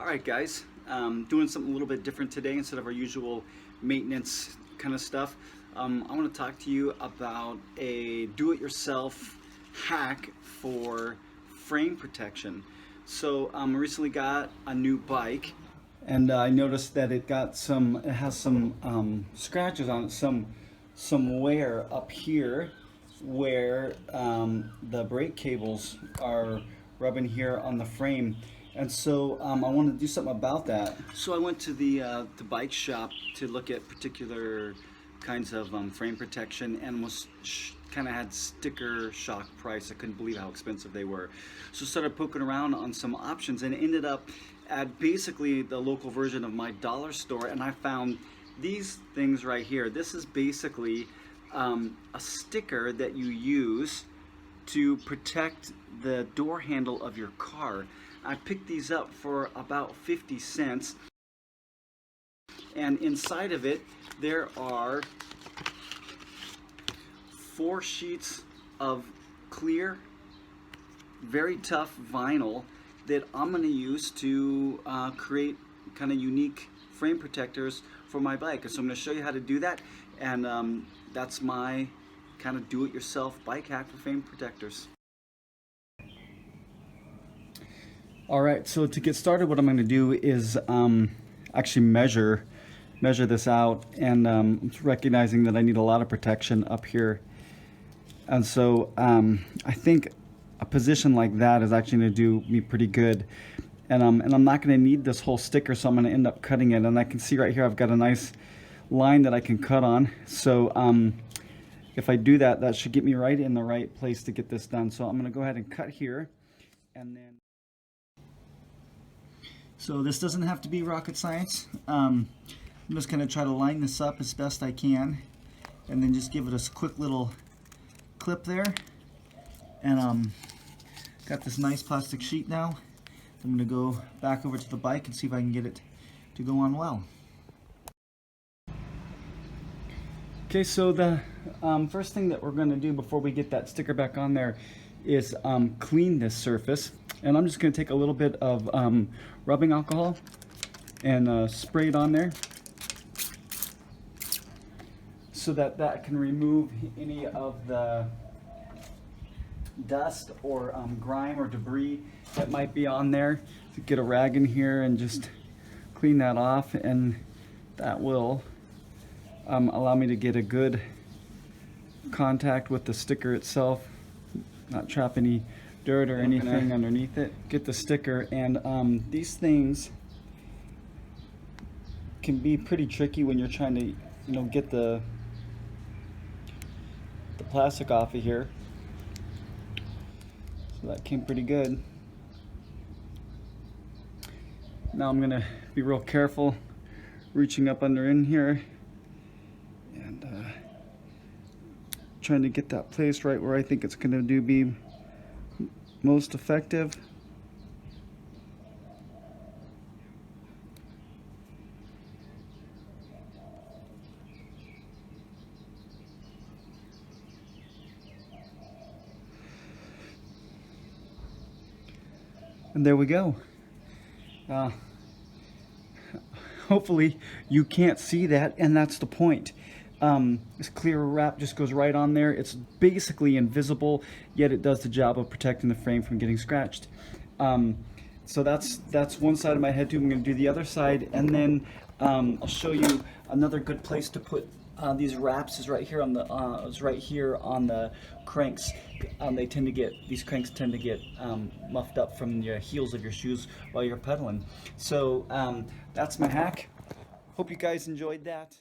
Alright guys, doing something a little bit different today instead of our usual maintenance kind of stuff. I want to talk to you about a do-it-yourself hack for frame protection. So I recently got a new bike and I noticed that it has some scratches on it, some wear up here where the brake cables are rubbing here on the frame. And so I wanted to do something about that. So I went to the bike shop to look at particular kinds of frame protection, and was kind of had sticker shock price. I couldn't believe how expensive they were. So started poking around on some options and ended up at basically the local version of my dollar store, and I found these things right here. This is basically a sticker that you use to protect the door handle of your car. I picked these up for about 50 cents, and inside of it there are 4 sheets of clear, very tough vinyl that I'm going to use to create kind of unique frame protectors for my bike. So I'm going to show you how to do that, and that's my kind of do-it-yourself bike hack for frame protectors. Alright, so to get started, what I'm going to do is actually measure this out, and recognizing that I need a lot of protection up here. And so I think a position like that is actually going to do me pretty good. And I'm not going to need this whole sticker, so I'm going to end up cutting it. And I can see right here I've got a nice line that I can cut on. So if I do that, that should get me right in the right place to get this done. So I'm going to go ahead and cut here, and then... So this doesn't have to be rocket science. I'm just going to try to line this up as best I can, and then just give it a quick little clip there. And got this nice plastic sheet now. I'm going to go back over to the bike and see if I can get it to go on well. Okay, so the first thing that we're going to do before we get that sticker back on there is clean this surface. And I'm just going to take a little bit of rubbing alcohol and spray it on there so that that can remove any of the dust or grime or debris that might be on there. So get a rag in here and just clean that off, and that will allow me to get a good contact with the sticker itself, not trap any dirt or anything underneath it. Get the sticker, and these things can be pretty tricky when you're trying to, get the plastic off of here. So that came pretty good. Now I'm gonna be real careful reaching up under in here and trying to get that placed right where I think it's gonna be most effective. And there we go. Hopefully you can't see that, and that's the point. This clear wrap just goes right on there. It's basically invisible, yet it does the job of protecting the frame from getting scratched. So that's one side of my head tube. I'm going to do the other side, and then I'll show you another good place to put these wraps is right here on the cranks. These cranks tend to get muffed up from the heels of your shoes while you're pedaling. So that's my hack. Hope you guys enjoyed that.